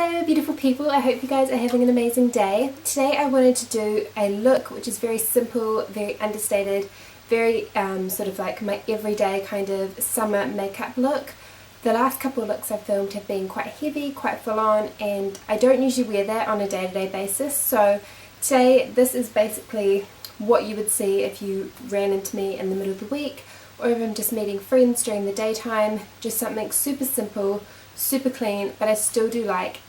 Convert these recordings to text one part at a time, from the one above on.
Hello beautiful people, I hope you guys are having an amazing day. Today I wanted to do a look which is very simple, very understated, very sort of like my everyday kind of summer makeup look. The last couple of looks I've filmed have been quite heavy, quite full on, and I don't usually wear that on a day-to-day basis, so today this is basically what you would see if you ran into me in the middle of the week, or if I'm just meeting friends during the daytime. Just something super simple, super clean, but I still do like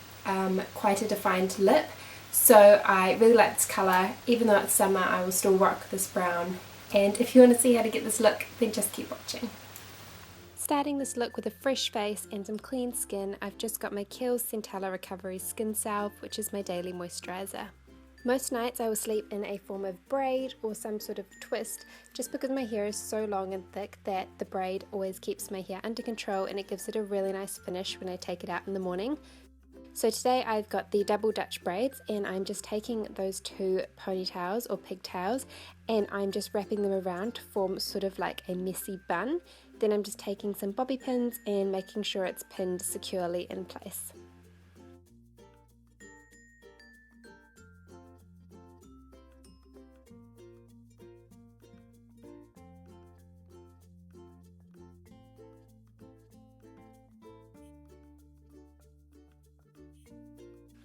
quite a defined lip, so I really like this colour. Even though it's summer, I will still rock this brown, and if you want to see how to get this look, then just keep watching. Starting this look with a fresh face and some clean skin, I've just got my Keihl Centella Recovery Skin-Salve, which is my daily moisturiser. Most nights I will sleep in a form of braid or some sort of twist, just because my hair is so long and thick that the braid always keeps my hair under control and it gives it a really nice finish when I take it out in the morning. So today I've got the double Dutch braids, and I'm just taking those two ponytails or pigtails and I'm just wrapping them around to form sort of like a messy bun. Then I'm just taking some bobby pins and making sure it's pinned securely in place.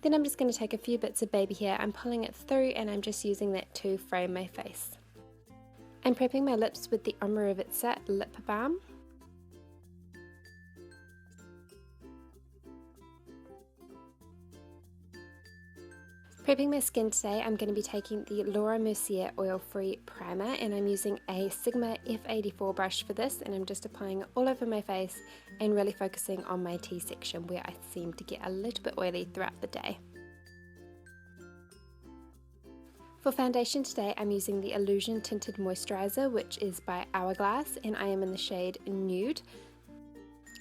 Then I'm just going to take a few bits of baby hair, I'm pulling it through and I'm just using that to frame my face. I'm prepping my lips with the Ombre Rivitsa Lip Balm. Prepping my skin today, I'm going to be taking the Mercier Oil-Free Primer, and I'm using a Sigma F84 brush for this, and I'm just applying it all over my face and really focusing on my T section where I seem to get a little bit oily throughout the day. For foundation today, I'm using the Illusion Tinted Moisturiser, which is by Hourglass, and I am in the shade Nude.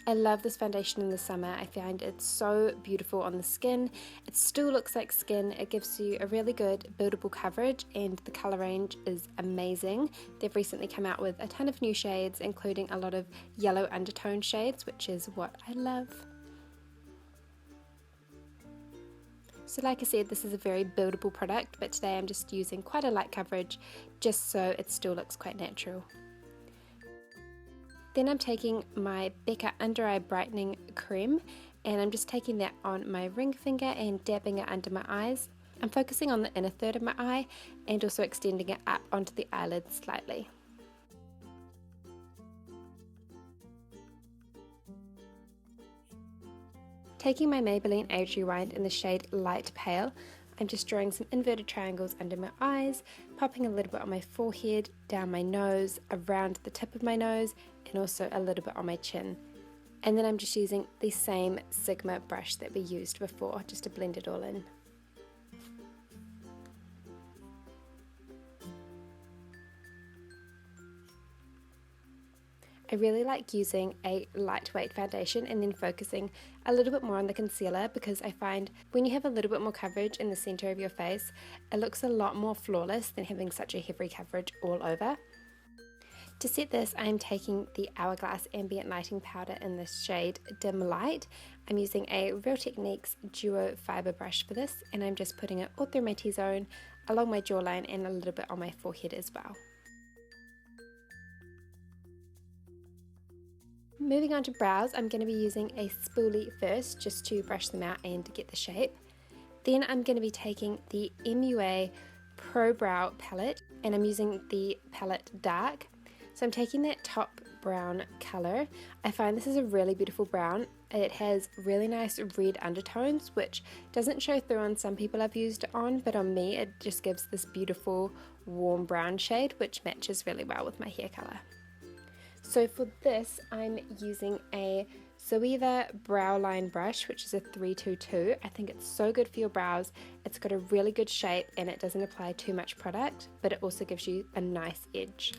I love this foundation in the summer. I find it so beautiful on the skin. It still looks like skin. It gives you a really good buildable coverage, and the colour range is amazing. They've recently come out with a ton of new shades, including a lot of yellow undertone shades, which is what I love. So like I said, this is a very buildable product, but today I'm just using quite a light coverage just so it still looks quite natural. Then I'm taking my Becca Under Eye Brightening Creme, and I'm just taking that on my ring finger and dabbing it under my eyes. I'm focusing on the inner third of my eye and also extending it up onto the eyelid slightly. Taking my Maybelline Age Rewind in the shade Light Pale, I'm just drawing some inverted triangles under my eyes, popping a little bit on my forehead, down my nose, around the tip of my nose, and also a little bit on my chin. And then I'm just using the same Sigma brush that we used before, just to blend it all in. I really like using a lightweight foundation and then focusing a little bit more on the concealer, because I find when you have a little bit more coverage in the center of your face, it looks a lot more flawless than having such a heavy coverage all over. To set this, I'm taking the Hourglass Ambient Lighting Powder in the shade Dim Light. I'm using a Real Techniques Duo Fiber brush for this, and I'm just putting it all through my T-zone, along my jawline, and a little bit on my forehead as well. Moving on to brows, I'm going to be using a spoolie first, just to brush them out and get the shape. Then I'm going to be taking the MUA Pro Brow palette, and I'm using the palette Dark. So I'm taking that top brown colour. I find this is a really beautiful brown. It has really nice red undertones, which doesn't show through on some people I've used it on, but on me it just gives this beautiful warm brown shade, which matches really well with my hair colour. So for this, I'm using a Zoeva brow line brush, which is a 322. I think it's so good for your brows. It's got a really good shape and it doesn't apply too much product, but it also gives you a nice edge.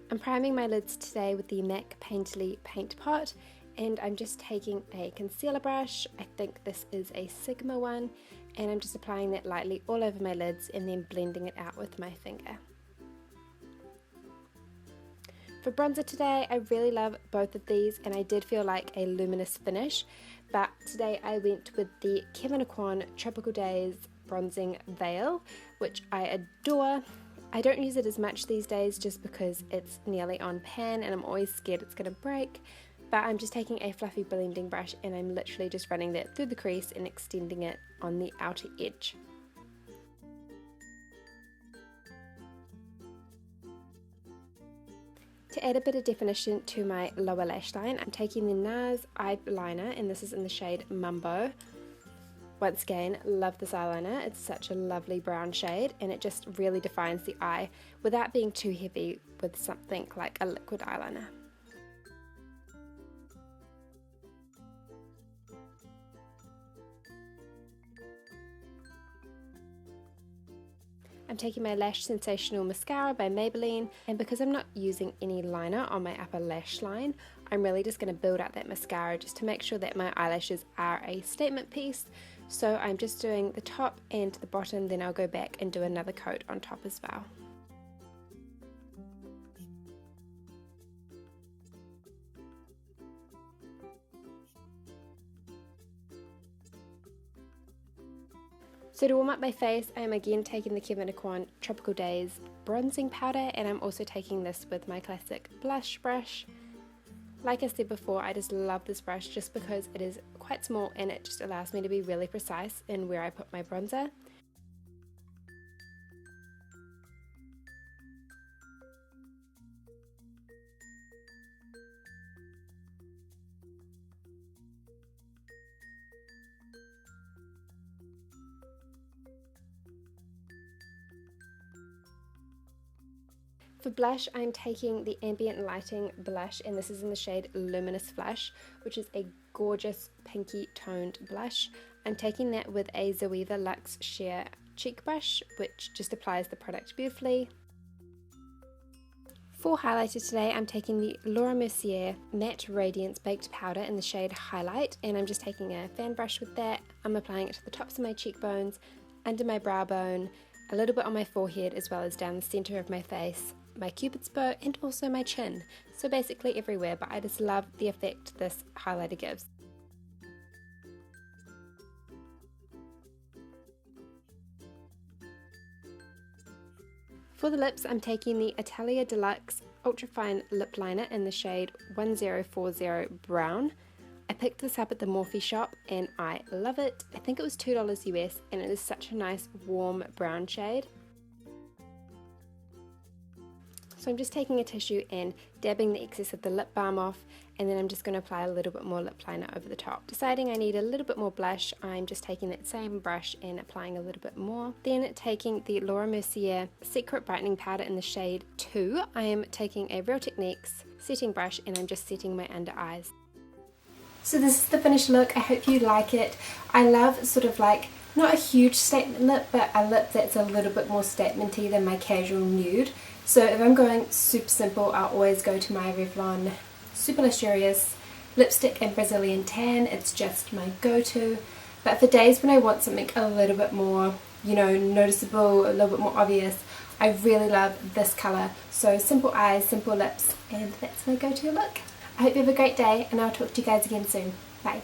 I'm priming my lids today with the MAC Painterly Paint Pot, and I'm just taking a concealer brush. I think this is a Sigma one, and I'm just applying that lightly all over my lids and then blending it out with my finger. For bronzer today, I really love both of these, and I did feel like a luminous finish, but today I went with the Kevyn Aucoin Tropical Days Bronzing Veil, which I adore. I don't use it as much these days just because it's nearly on pan and I'm always scared it's going to break, but I'm just taking a fluffy blending brush and I'm literally just running that through the crease and extending it on the outer edge. To add a bit of definition to my lower lash line, I'm taking the Nars eyeliner, and this is in the shade Mumbo. Once again, love this eyeliner. It's such a lovely brown shade and it just really defines the eye without being too heavy with something like a liquid eyeliner. I'm taking my Lash Sensational Mascara by Maybelliene, and because I'm not using any liner on my upper lash line, I'm really just going to build out that mascara just to make sure that my eyelashes are a statement piece. So I'm just doing the top and the bottom, then I'll go back and do another coat on top as well. So to warm up my face, I am again taking the Kevyn Aucoin Tropical Days Bronzing Powder, and I'm also taking this with my classic blush brush. Like I said before, I just love this brush just because it is quite small and it just allows me to be really precise in where I put my bronzer. For blush, I'm taking the Ambient Lighting blush, and this is in the shade Luminous Flush, which is a gorgeous pinky toned blush. I'm taking that with a Zoeva Luxe Sheer cheek brush, which just applies the product beautifully. For highlighter today, I'm taking the Mercier Matte Radiance Baked Powder in the shade Highlight, and I'm just taking a fan brush with that. I'm applying it to the tops of my cheekbones, under my brow bone, a little bit on my forehead, as well as down the centre of my face, my cupid's bow, and also my chin. So basically everywhere, but I just love the effect this highlighter gives. For the lips, I'm taking the Italia Deluxe Ultra Fine Lip Liner in the shade 1040 Brown. I picked this up at the Morphe shop and I love it. I think it was $2 US, and it is such a nice warm brown shade. So I'm just taking a tissue and dabbing the excess of the lip balm off, and then I'm just going to apply a little bit more lip liner over the top. Deciding I need a little bit more blush, I'm just taking that same brush and applying a little bit more. Then taking the Laura Mercier Secret Brightening Powder in the shade 2, I am taking a Real Techniques setting brush and I'm just setting my under eyes. So this is the finished look. I hope you like it. I love sort of like, not a huge statement lip, but a lip that's a little bit more statementy than my casual nude. So if I'm going super simple, I'll always go to my Revlon Super Luxurious Lipstick in Brazilian Tan. It's just my go-to. But for days when I want something a little bit more, you know, noticeable, a little bit more obvious, I really love this colour. So simple eyes, simple lips, and that's my go-to look. I hope you have a great day, and I'll talk to you guys again soon. Bye.